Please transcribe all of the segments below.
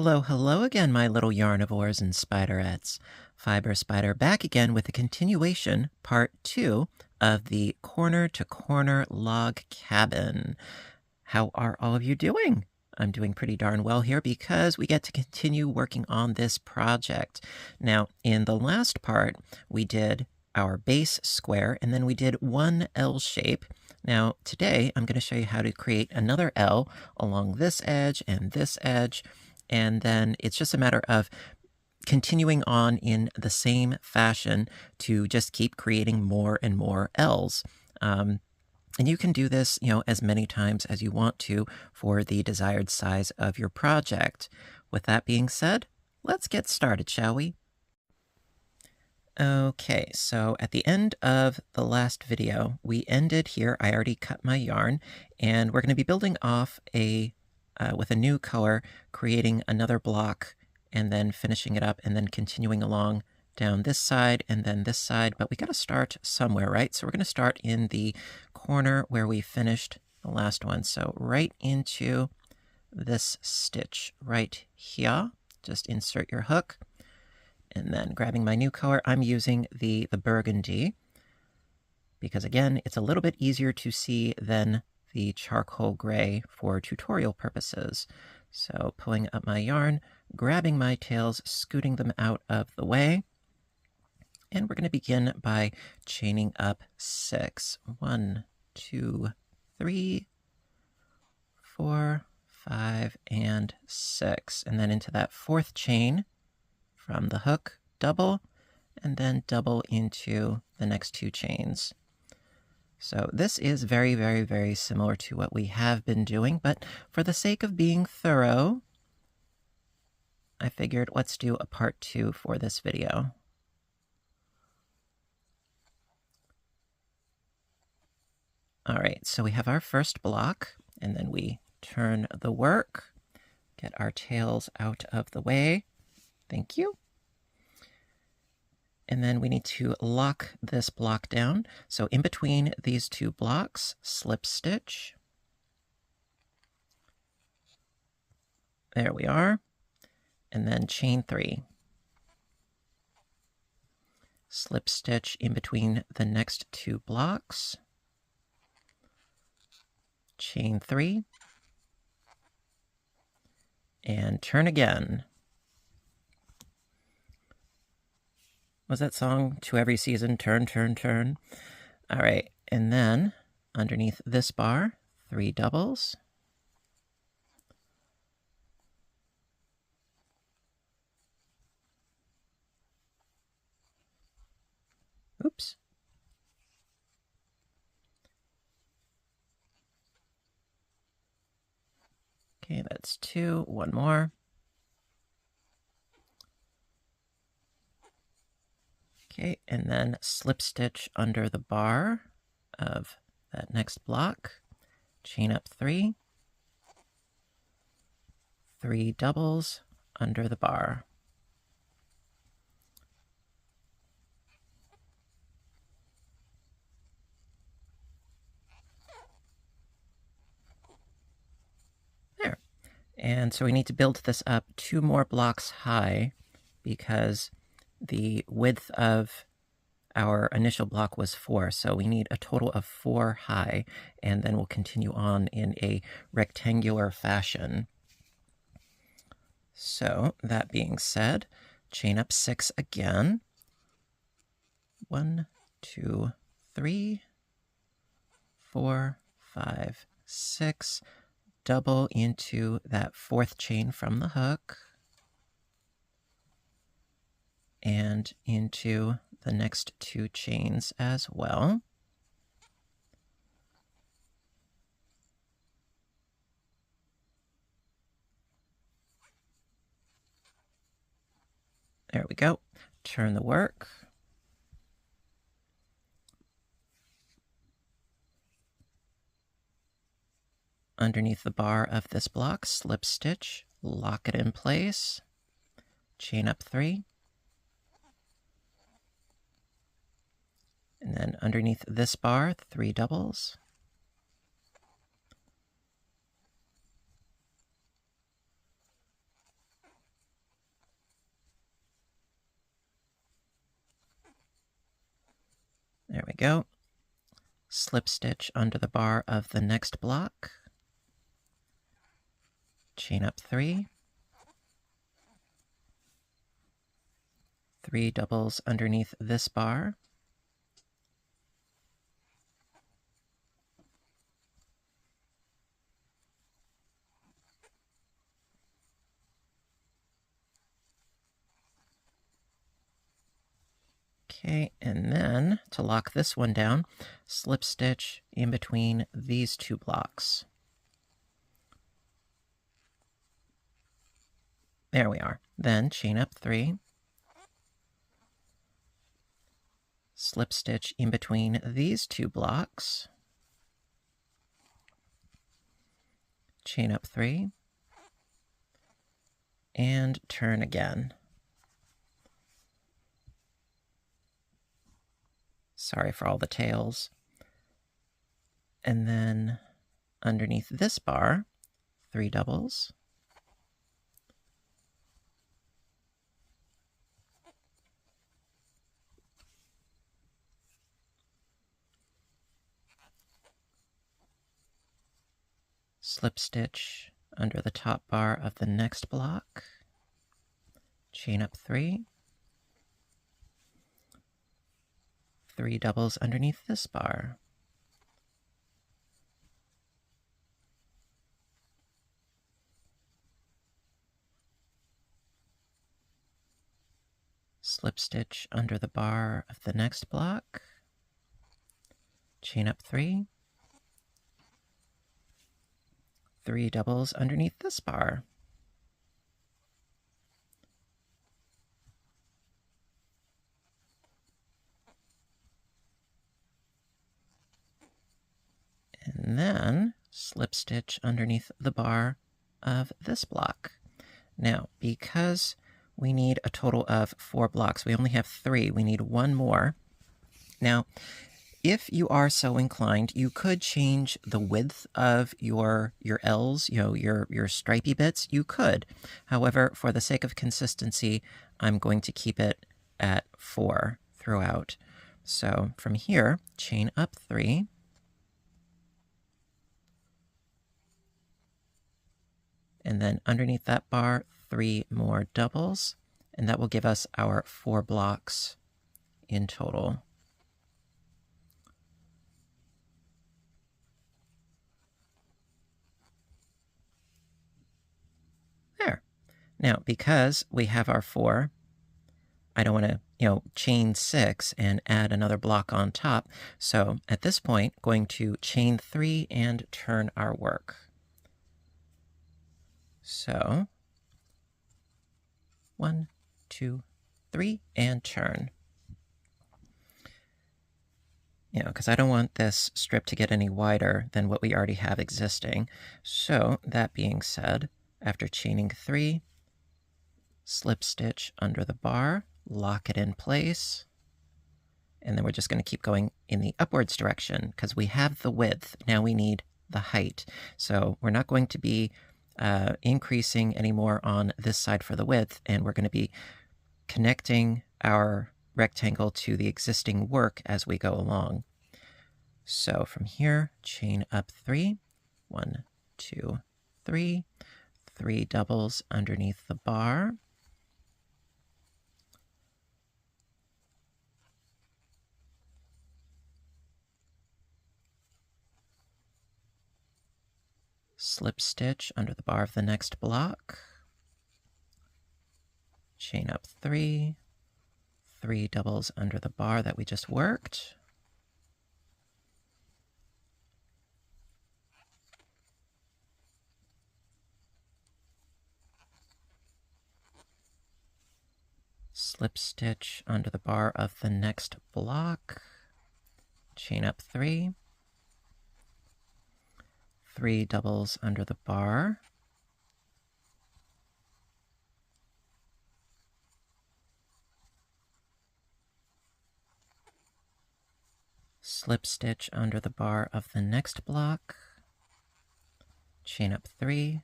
Hello, hello again, my little yarnivores and spiderettes. Fiber Spider back again with a continuation, part 2 of the Corner to Corner Log Cabin. How are all of you doing? I'm doing pretty darn well here because we get to continue working on this project. Now, in the last part, we did our base square, and then we did one L shape. Now, today, I'm going to show you how to create another L along this edge and this edge, and then it's just a matter of continuing on in the same fashion to just keep creating more and more L's. And you can do this, as many times as you want to for the desired size of your project. With that being said, let's get started, shall we? Okay, so at the end of the last video, we ended here. I already cut my yarn, and we're going to be building off with a new color, creating another block, and then finishing it up, and then continuing along down this side and then this side. But we got to start somewhere, right? So we're going to start in the corner where we finished the last one. So right into this stitch right here. Just insert your hook. And then grabbing my new color, I'm using the burgundy, because again, it's a little bit easier to see than the charcoal gray for tutorial purposes. So pulling up my yarn, grabbing my tails, scooting them out of the way. And we're going to begin by chaining up 6. 1, 2, 3, 4, 5, and 6. And then into that fourth chain from the hook, double, and then double into the next 2 chains. So this is very, very, very similar to what we have been doing, but for the sake of being thorough, I figured let's do a part 2 for this video. All right, so we have our first block, and then we turn the work, get our tails out of the way. Thank you. And then we need to lock this block down. So in between these 2 blocks, slip stitch. There we are. And then chain 3. Slip stitch in between the next 2 blocks. Chain 3. And turn again. Was that song, To Every Season, Turn, Turn, Turn? All right, and then underneath this bar, 3 doubles. Oops. Okay, that's 2, 1 more. Okay, and then slip stitch under the bar of that next block, chain up 3, 3 doubles under the bar. There. And so we need to build this up 2 more blocks high, because the width of our initial block was 4, so we need a total of 4 high, and then we'll continue on in a rectangular fashion. So, that being said, chain up 6 again. 1, 2, 3, 4, 5, 6. Double into that 4th chain from the hook. And into the next 2 chains as well. There we go. Turn the work. Underneath the bar of this block, slip stitch, lock it in place, chain up 3. And then underneath this bar, 3 doubles. There we go. Slip stitch under the bar of the next block, chain up 3, 3 doubles underneath this bar, okay, and then to lock this one down, slip stitch in between these two blocks. There we are. Then chain up 3, slip stitch in between these two blocks, chain up 3, and turn again. Sorry for all the tails. And then underneath this bar, 3 doubles, slip stitch under the top bar of the next block, chain up 3, 3 doubles underneath this bar, slip stitch under the bar of the next block, chain up 3, 3 doubles underneath this bar, and then slip stitch underneath the bar of this block. Now, because we need a total of 4 blocks, we only have 3, we need 1 more. Now, if you are so inclined, you could change the width of your L's, your stripy bits, you could. However, for the sake of consistency, I'm going to keep it at 4 throughout. So from here, chain up 3, and then underneath that bar, 3 more doubles, and that will give us our 4 blocks in total. There. Now, because we have our 4, I don't want to, chain 6 and add another block on top. So at this point, going to chain 3 and turn our work. So 1, 2, 3, and turn. Because I don't want this strip to get any wider than what we already have existing. So that being said, after chaining 3, slip stitch under the bar, lock it in place, and then we're just going to keep going in the upwards direction because we have the width. Now we need the height. So we're not going to be increasing anymore on this side for the width, and we're going to be connecting our rectangle to the existing work as we go along. So from here, chain up 3, 1, 2, 3, 3 doubles underneath the bar, slip stitch under the bar of the next block, chain up 3, 3 doubles under the bar that we just worked, slip stitch under the bar of the next block, chain up 3, 3 doubles under the bar, slip stitch under the bar of the next block, chain up 3,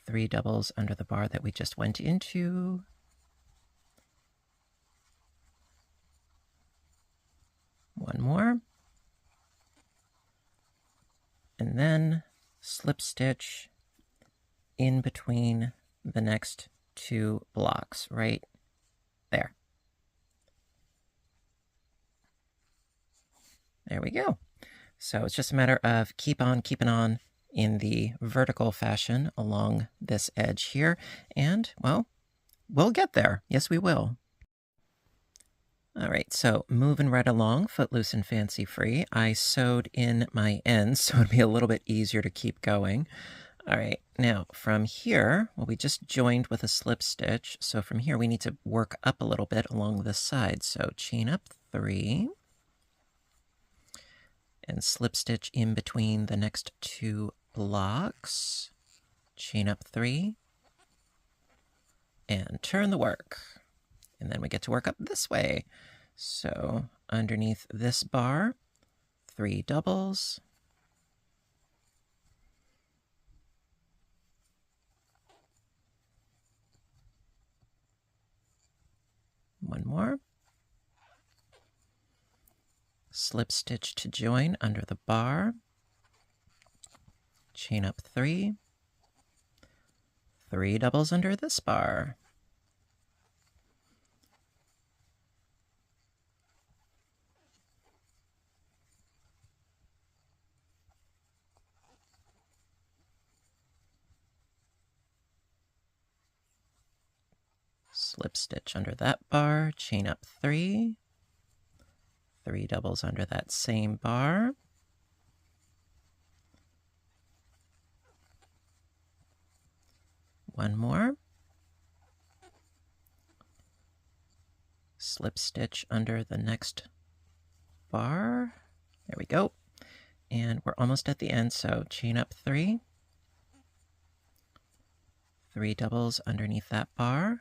3 doubles under the bar that we just went into, One more. And then slip stitch in between the next two blocks right there. There we go. So it's just a matter of keep on keeping on in the vertical fashion along this edge here, and, well, we'll get there. Yes, we will. All right, so moving right along, footloose and fancy-free, I sewed in my ends so it'd be a little bit easier to keep going. All right, now from here, well, we just joined with a slip stitch, so from here we need to work up a little bit along this side. So chain up 3, and slip stitch in between the next two blocks, chain up 3, and turn the work. And then we get to work up this way. So underneath this bar, 3 doubles, one more, slip stitch to join under the bar, chain up 3, 3 doubles under this bar, slip stitch under that bar, chain up 3, 3 doubles under that same bar, one more, slip stitch under the next bar, there we go, and we're almost at the end, so chain up 3, 3 doubles underneath that bar,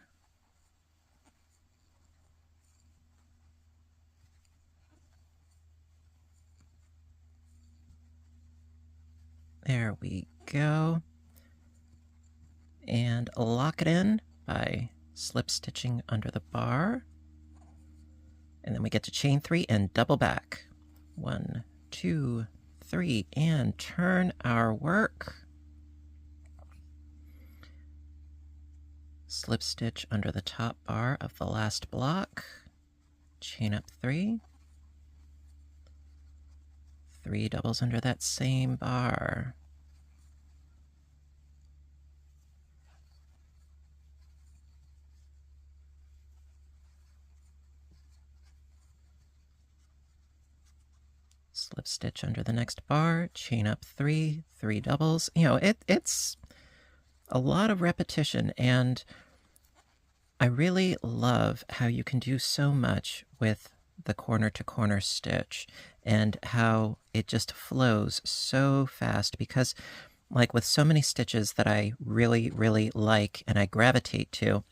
there we go, and lock it in by slip stitching under the bar, and then we get to chain 3 and double back. 1, 2, 3, and turn our work. Slip stitch under the top bar of the last block, chain up 3, 3 doubles under that same bar, slip stitch under the next bar, chain up 3, 3 doubles. You know, it's a lot of repetition, and I really love how you can do so much with the corner-to-corner stitch and how it just flows so fast, because like with so many stitches that I really, really like and I gravitate to,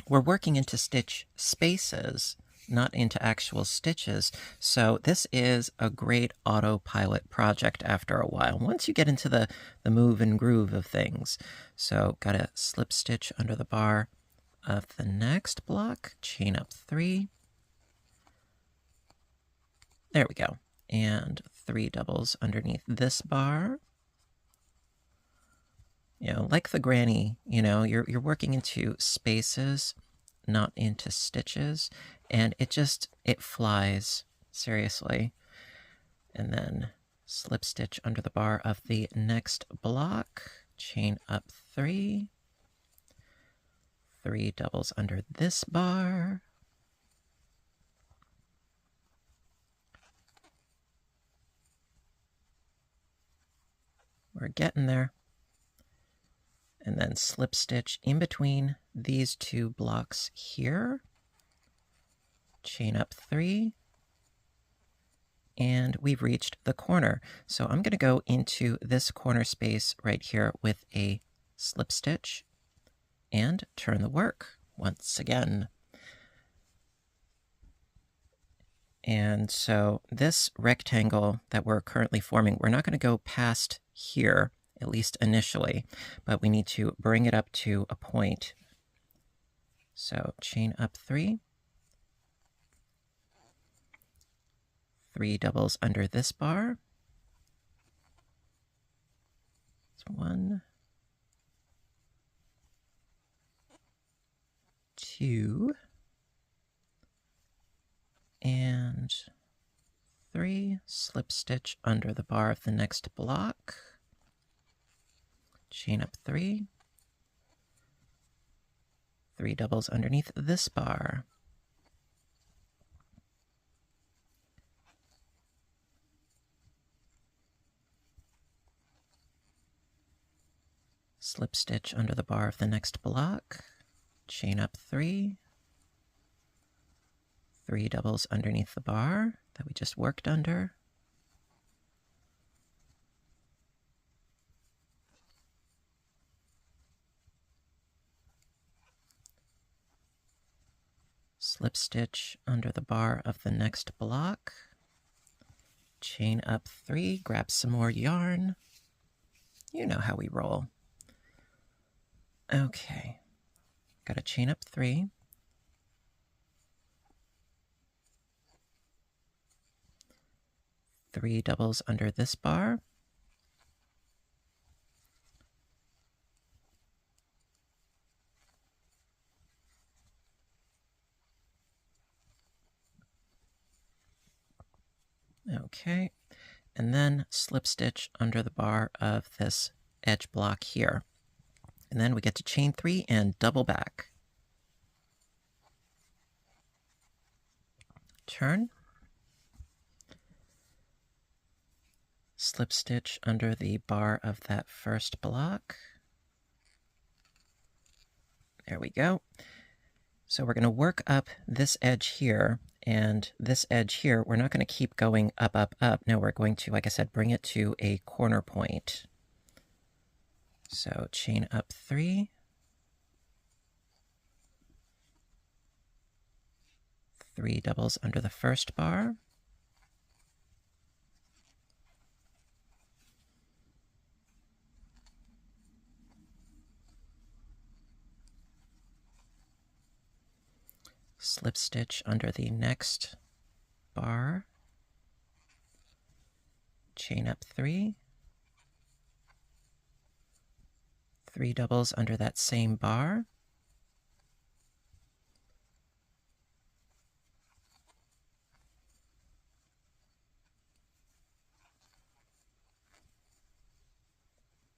we're working into stitch spaces, not into actual stitches. So this is a great autopilot project after a while, once you get into the move and groove of things. So got a slip stitch under the bar of the next block, chain up 3. There we go. And 3 doubles underneath this bar. You know, like the granny, you know, you're working into spaces, not into stitches, and it flies, seriously. And then slip stitch under the bar of the next block, chain up 3, 3 doubles under this bar, we're getting there, and then slip stitch in between these two blocks here, chain up 3, and we've reached the corner. So I'm going to go into this corner space right here with a slip stitch and turn the work once again. And so this rectangle that we're currently forming, we're not going to go past here, at least initially, but we need to bring it up to a point. So chain up 3, 3 doubles under this bar. That's 1, 2, and 3. Slip stitch under the bar of the next block. Chain up 3. 3 doubles underneath this bar. Slip stitch under the bar of the next block. Chain up 3. 3 doubles underneath the bar that we just worked under. Slip stitch under the bar of the next block. Chain up 3, grab some more yarn. You know how we roll. Okay, got to chain up 3. Three doubles under this bar. Okay, and then slip stitch under the bar of this edge block here. And then we get to chain 3 and double back. Turn. Slip stitch under the bar of that first block. There we go. So we're going to work up this edge here, and this edge here, we're not going to keep going up, up, up. No, we're going to, like I said, bring it to a corner point. So chain up 3. 3 doubles under the first bar. Slip stitch under the next bar. Chain up 3. 3 doubles under that same bar.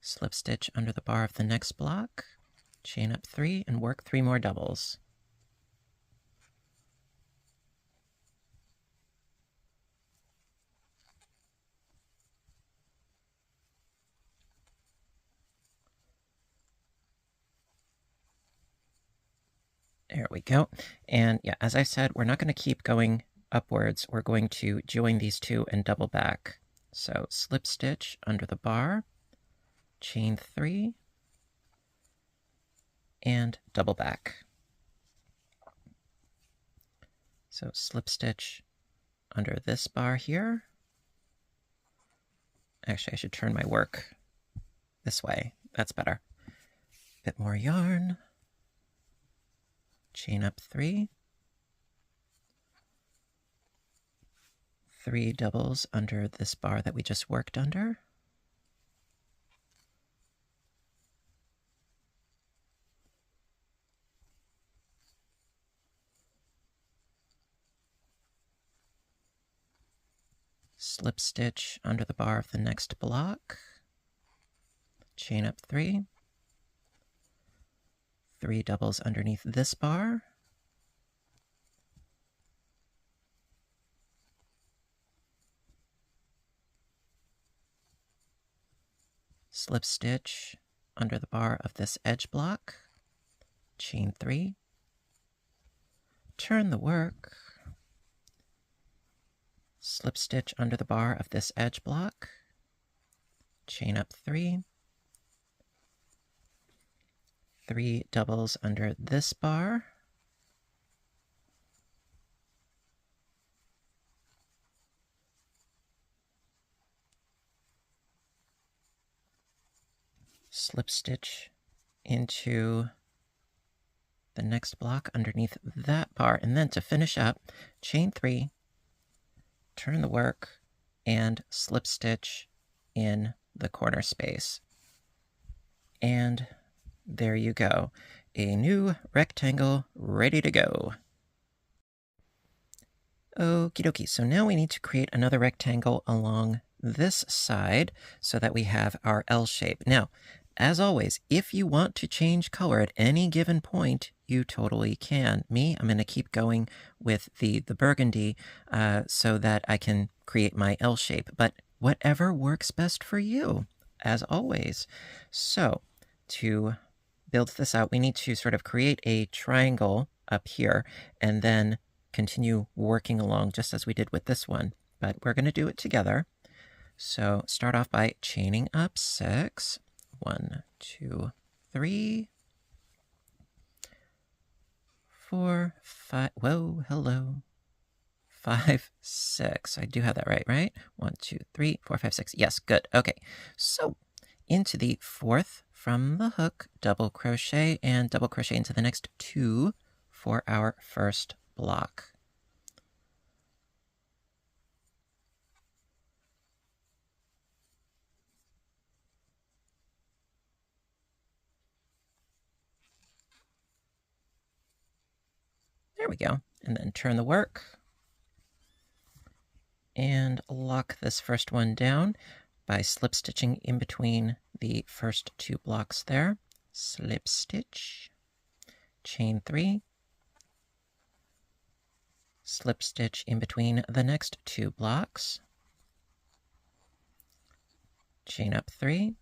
Slip stitch under the bar of the next block. Chain up 3 and work 3 more doubles. There we go. And yeah, as I said, we're not going to keep going upwards. We're going to join these two and double back. So slip stitch under the bar, chain 3, and double back. So slip stitch under this bar here. Actually, I should turn my work this way. That's better. Bit more yarn. Chain up 3. 3 doubles under this bar that we just worked under. Slip stitch under the bar of the next block. Chain up 3. 3 doubles underneath this bar. Slip stitch under the bar of this edge block. Chain 3. Turn the work. Slip stitch under the bar of this edge block. Chain up 3. 3 doubles under this bar. Slip stitch into the next block underneath that bar. And then to finish up, chain 3, turn the work, and slip stitch in the corner space. And there you go, a new rectangle ready to go. Okie dokie, so now we need to create another rectangle along this side so that we have our L shape. Now, as always, if you want to change color at any given point, you totally can. I'm going to keep going with the burgundy so that I can create my L shape, but whatever works best for you, as always. So, to build this out, we need to sort of create a triangle up here and then continue working along just as we did with this one, but we're going to do it together. So start off by chaining up 6. 1, 2, 3, 4, 5. Whoa, hello. 5, 6. I do have that right? 1, 2, 3, 4, 5, 6. Yes, good. Okay. So into the 4th from the hook, double crochet and double crochet into the next 2 for our first block. There we go. And then turn the work and lock this first one down by slip stitching in between the first 2 blocks there. Slip stitch, chain 3, slip stitch in between the next 2 blocks, chain up 3,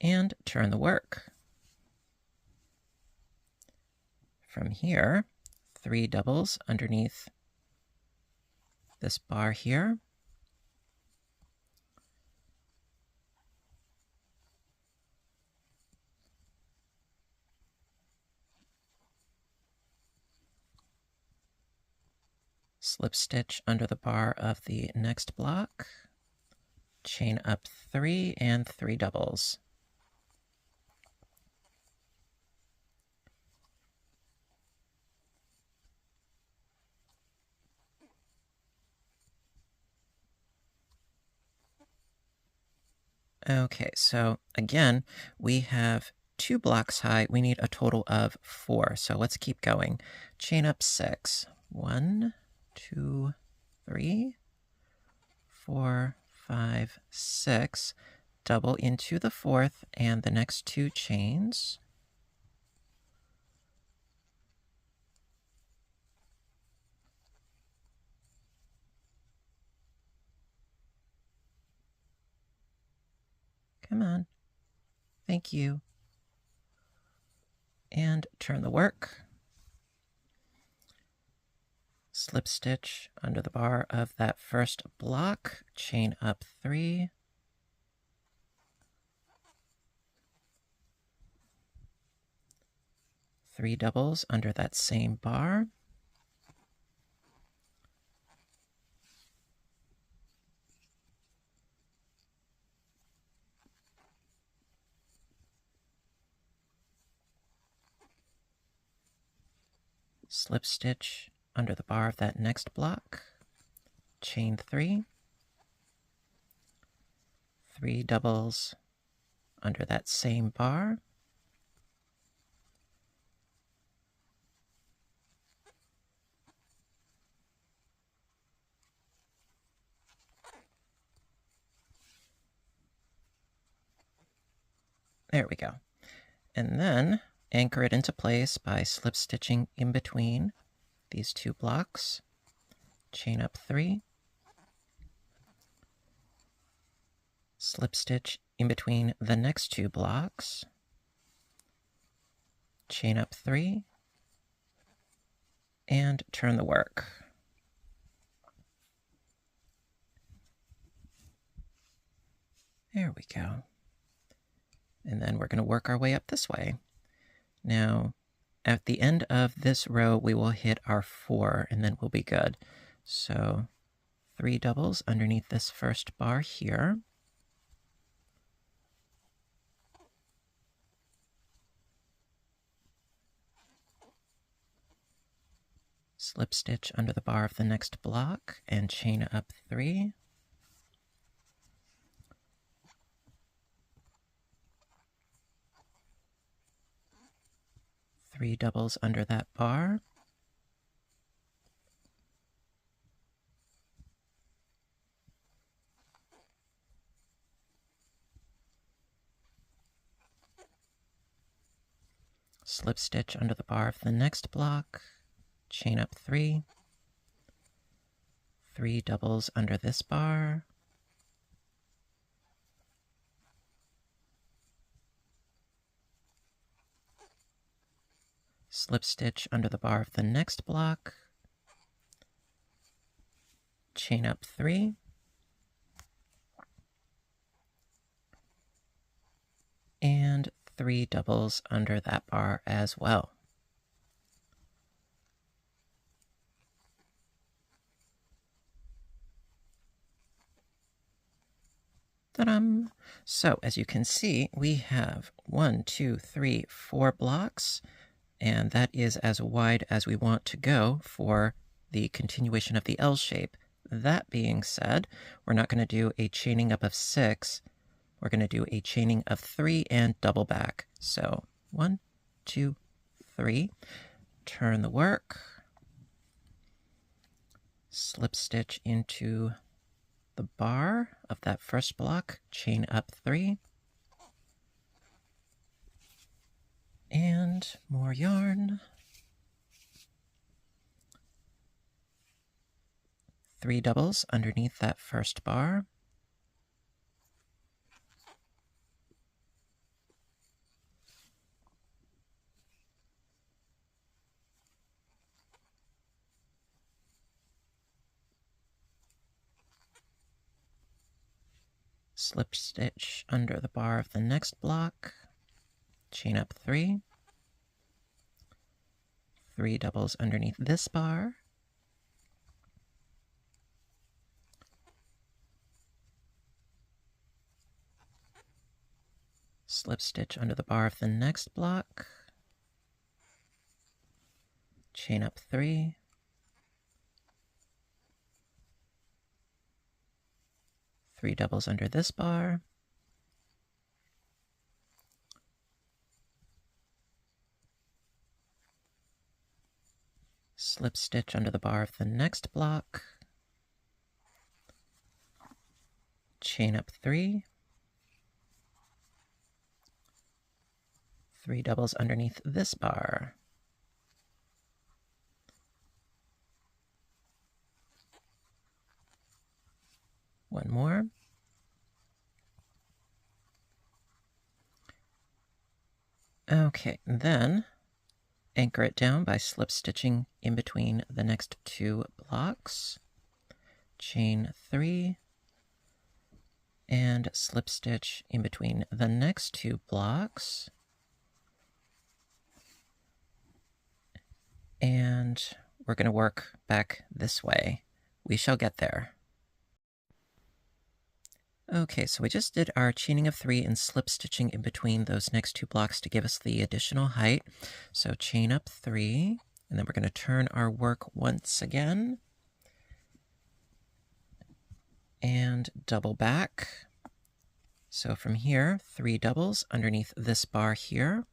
and turn the work. From here, 3 doubles underneath this bar here. Slip stitch under the bar of the next block, chain up 3 and 3 doubles. Okay, so again, we have 2 blocks high. We need a total of 4. So let's keep going. Chain up 6. 1, 2, 3, 4, 5, 6. Double into the 4th and the next 2 chains. Come on. Thank you. And turn the work. Slip stitch under the bar of that first block, chain up 3. Three doubles under that same bar. Slip stitch under the bar of that next block, chain 3, 3 doubles under that same bar, there we go. And then anchor it into place by slip stitching in between these 2 blocks, chain up 3, slip stitch in between the next 2 blocks, chain up 3, and turn the work. There we go. And then we're going to work our way up this way. Now, at the end of this row, we will hit our 4, and then we'll be good. So 3 doubles underneath this first bar here. slip stitch under the bar of the next block and chain up 3. Three doubles under that bar. Slip stitch under the bar of the next block, chain up 3, 3 doubles under this bar, slip stitch under the bar of the next block, chain up 3, and 3 doubles under that bar as well. Ta-da! So as you can see, we have 1, 2, 3, 4 blocks, and that is as wide as we want to go for the continuation of the L shape. That being said, we're not going to do a chaining up of 6. We're going to do a chaining of 3 and double back. So 1, 2, 3. Turn the work. Slip stitch into the bar of that first block, chain up 3. And more yarn. 3 doubles underneath that first bar. Slip stitch under the bar of the next block, chain up 3, 3 doubles underneath this bar, slip stitch under the bar of the next block, chain up 3, three doubles under this bar, slip stitch under the bar of the next block, chain up 3, 3 doubles underneath this bar, one more, okay, then anchor it down by slip stitching in between the next 2 blocks, chain 3, and slip stitch in between the next 2 blocks, and we're going to work back this way. We shall get there. Okay, so we just did our chaining of 3 and slip stitching in between those next 2 blocks to give us the additional height. So chain up 3, and then we're going to turn our work once again and double back. So from here, 3 doubles underneath this bar here.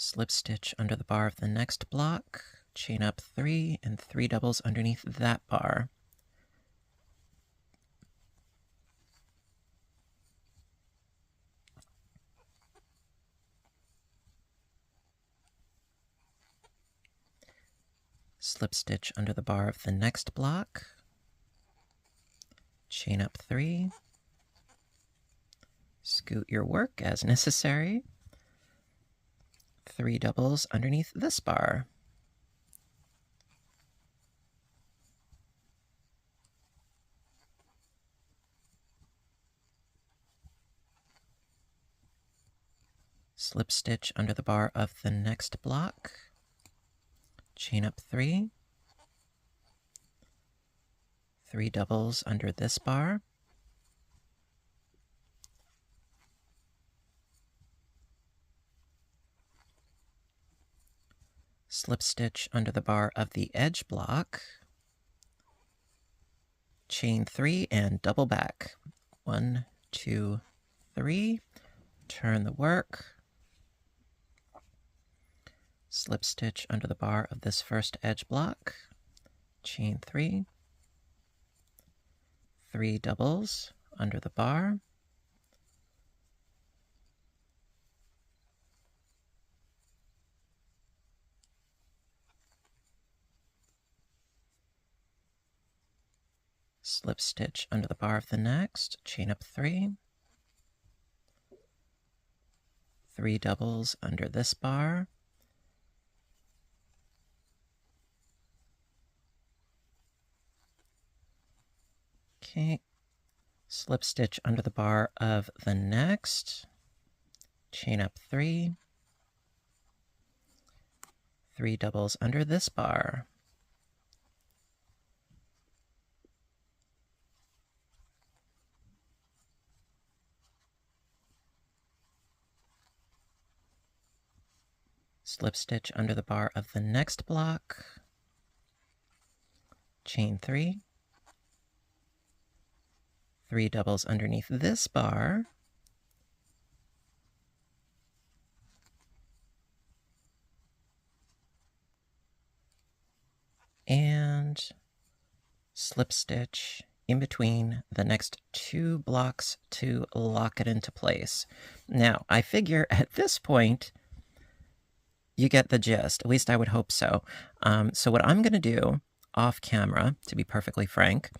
Slip stitch under the bar of the next block, chain up 3, and 3 doubles underneath that bar. Slip stitch under the bar of the next block, chain up 3, scoot your work as necessary, 3 doubles underneath this bar. Slip stitch under the bar of the next block, chain up 3, 3 doubles under this bar, slip stitch under the bar of the edge block, chain 3 and double back. 1, 2, 3, turn the work, slip stitch under the bar of this first edge block, chain 3, 3 doubles under the bar, slip stitch under the bar of the next, chain up 3, 3 doubles under this bar, okay, slip stitch under the bar of the next, chain up 3, 3 doubles under this bar, slip stitch under the bar of the next block, chain 3, 3 doubles underneath this bar, and slip stitch in between the next 2 blocks to lock it into place. Now, I figure at this point, you get the gist. At least I would hope so. So what I'm going to do off camera, to be perfectly frank,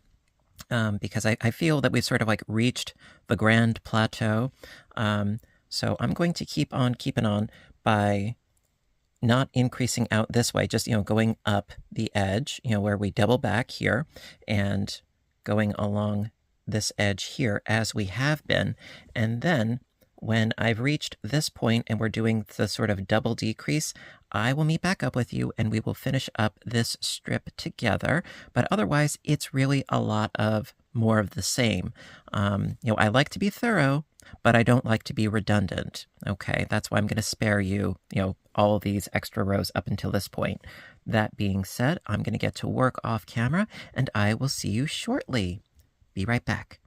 because I feel that we've sort of like reached the grand plateau. So I'm going to keep on keeping on by not increasing out this way, just, going up the edge, where we double back here and going along this edge here as we have been. And then when I've reached this point and we're doing the sort of double decrease, I will meet back up with you and we will finish up this strip together. But otherwise, it's really a lot of more of the same. I like to be thorough, but I don't like to be redundant. Okay, that's why I'm going to spare you, all these extra rows up until this point. That being said, I'm going to get to work off camera and I will see you shortly. Be right back.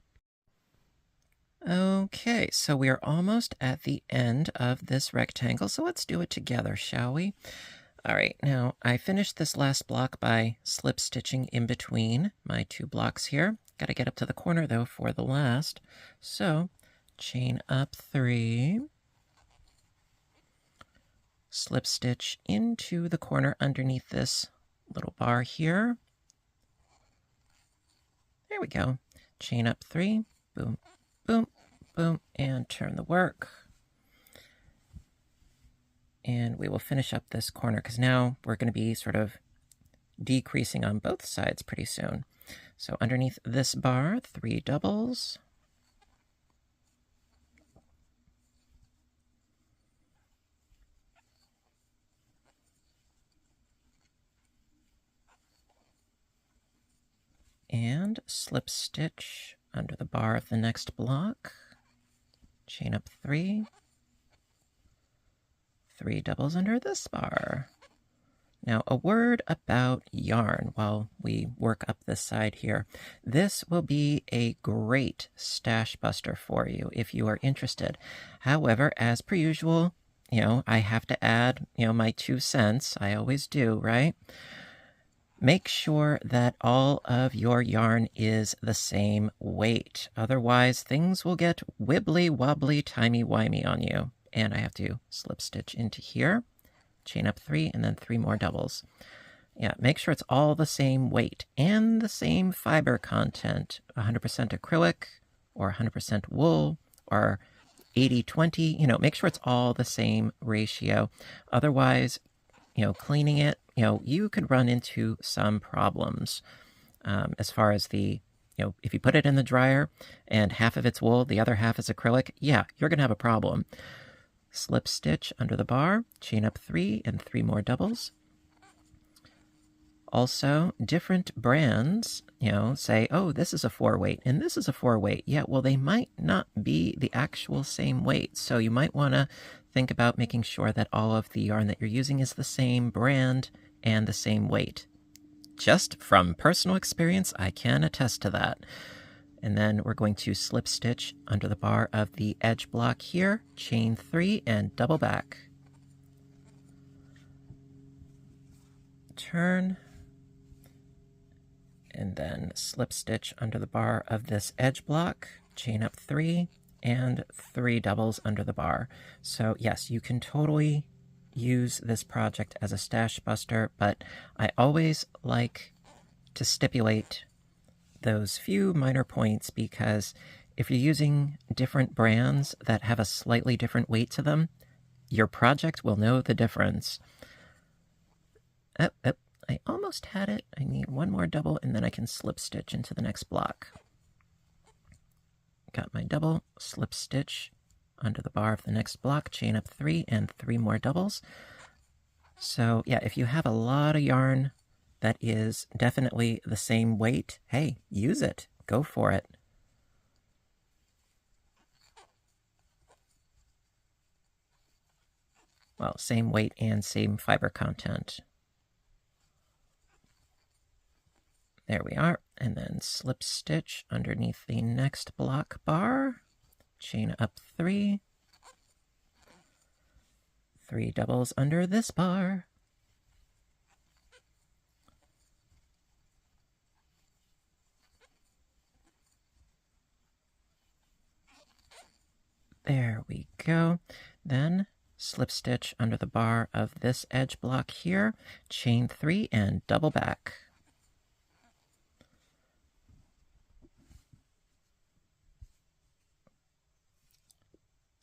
Okay, so we are almost at the end of this rectangle, so let's do it together, shall we? All right, now I finished this last block by slip stitching in between my 2 blocks here. Got to get up to the corner, though, for the last. So, chain up 3, slip stitch into the corner underneath this little bar here. There we go. Chain up 3, boom, boom, boom, and turn the work. And we will finish up this corner because now we're going to be sort of decreasing on both sides pretty soon. So underneath this bar, 3 doubles. And slip stitch under the bar of the next block, chain up 3, 3 doubles under this bar. Now, a word about yarn while we work up this side here. This will be a great stash buster for you if you are interested. However, as per usual, I have to add, my 2 cents. I always do, right? Make sure that all of your yarn is the same weight. Otherwise, things will get wibbly wobbly, timey-wimey on you. And I have to slip stitch into here, chain up 3, and then 3 more doubles. Yeah, make sure it's all the same weight and the same fiber content. 100% acrylic or 100% wool or 80-20. Make sure it's all the same ratio. Otherwise, cleaning it, you could run into some problems as far as the, if you put it in the dryer and half of it's wool, the other half is acrylic, yeah, you're going to have a problem. Slip stitch under the bar, chain up 3 and 3 more doubles. Also, different brands, say, oh, this is a 4-weight and this is a 4-weight. Yeah, well, they might not be the actual same weight. So you might want to think about making sure that all of the yarn that you're using is the same brand and the same weight. Just from personal experience, I can attest to that. And then we're going to slip stitch under the bar of the edge block here, chain 3 and double back. Turn, and then slip stitch under the bar of this edge block, chain up 3, and 3 doubles under the bar. So yes, you can totally use this project as a stash buster, but I always like to stipulate those few minor points, because if you're using different brands that have a slightly different weight to them, your project will know the difference. I almost had it. I need one more double, and then I can slip stitch into the next block. Got my double, slip stitch under the bar of the next block, chain up 3, and 3 more doubles. So yeah, if you have a lot of yarn that is definitely the same weight, hey, use it. Go for it. Well, same weight and same fiber content. There we are, and then slip stitch underneath the next block bar, chain up 3, 3 doubles under this bar. There we go. Then slip stitch under the bar of this edge block here, chain 3 and double back.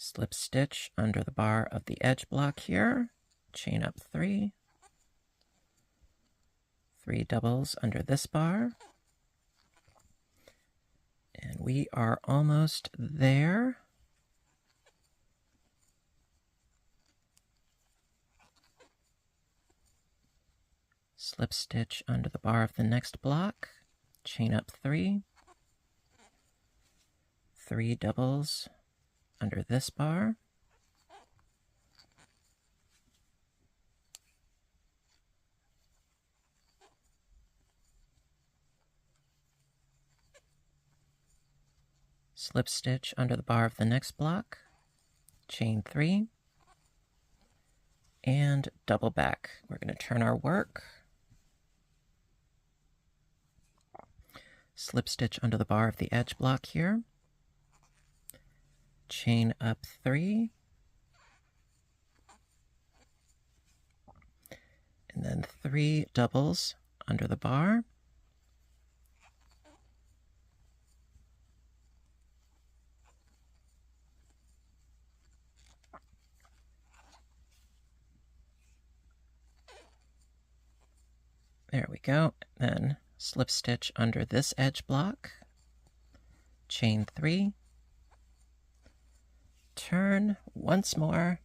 Slip stitch under the bar of the edge block here, chain up 3, 3 doubles under this bar, and we are almost there. Slip stitch under the bar of the next block, chain up 3, 3 doubles under this bar, slip stitch under the bar of the next block, chain 3, and double back. We're going to turn our work, slip stitch under the bar of the edge block here, chain up 3, and then 3 doubles under the bar, there we go, then slip stitch under this edge block, chain 3, turn once more,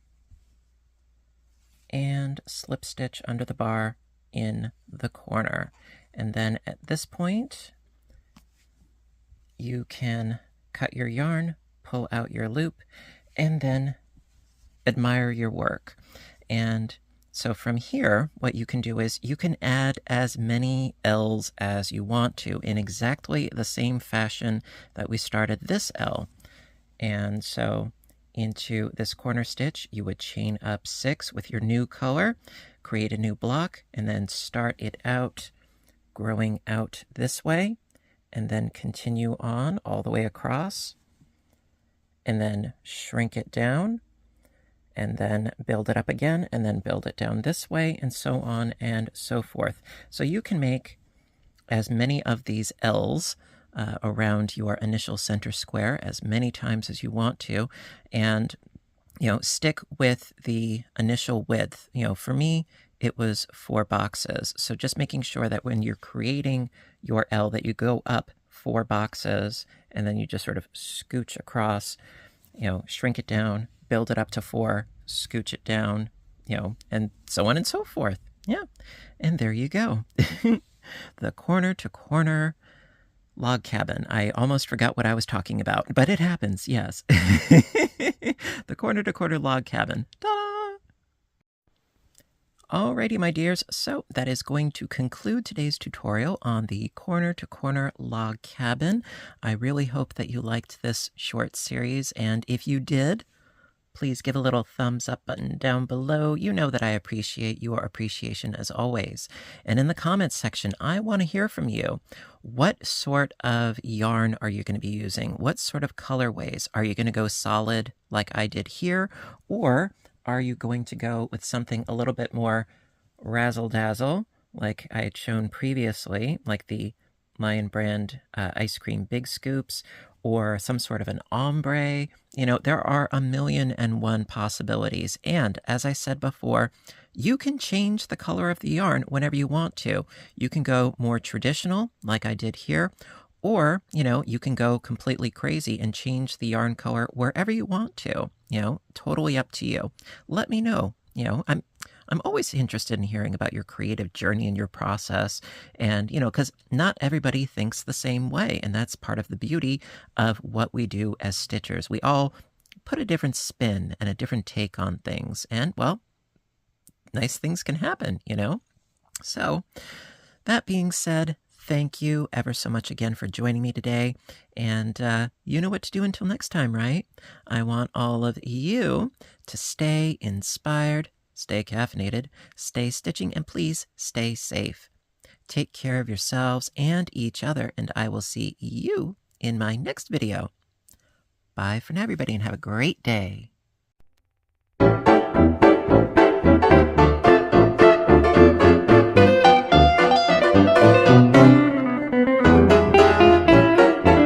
and slip stitch under the bar in the corner. And then at this point, you can cut your yarn, pull out your loop, and then admire your work. And so from here, what you can do is you can add as many L's as you want to in exactly the same fashion that we started this L. And so into this corner stitch, you would chain up 6 with your new color, create a new block, and then start it out, growing out this way, and then continue on all the way across, and then shrink it down, and then build it up again, and then build it down this way, and so on and so forth. So you can make as many of these L's around your initial center square as many times as you want to, and stick with the initial width. For me, it was 4 boxes. So just making sure that when you're creating your L that you go up 4 boxes, and then you just sort of scooch across, shrink it down, build it up to 4, scooch it down, and so on and so forth. Yeah, and there you go. The corner to corner log cabin. I almost forgot what I was talking about, but it happens, yes. The corner to corner log cabin. Ta-da! Alrighty, my dears, so that is going to conclude today's tutorial on the corner to corner log cabin. I really hope that you liked this short series, and if you did, please give a little thumbs up button down below. You know that I appreciate your appreciation as always. And in the comments section, I want to hear from you. What sort of yarn are you going to be using? What sort of colorways? Are you going to go solid like I did here? Or are you going to go with something a little bit more razzle-dazzle like I had shown previously, like the Lion Brand ice cream big scoops, or some sort of an ombre? You know, there are 1,000,001 possibilities. And as I said before, you can change the color of the yarn whenever you want to. You can go more traditional, like I did here, or, you know, you can go completely crazy and change the yarn color wherever you want to. You know, totally up to you. Let me know. You know, I'm always interested in hearing about your creative journey and your process. And, you know, because not everybody thinks the same way. And that's part of the beauty of what we do as stitchers. We all put a different spin and a different take on things. And, well, nice things can happen, you know? So, that being said, thank you ever so much again for joining me today. And you know what to do until next time, right? I want all of you to stay inspired, stay caffeinated, stay stitching, and please stay safe. Take care of yourselves and each other, and I will see you in my next video. Bye for now, everybody, and have a great day.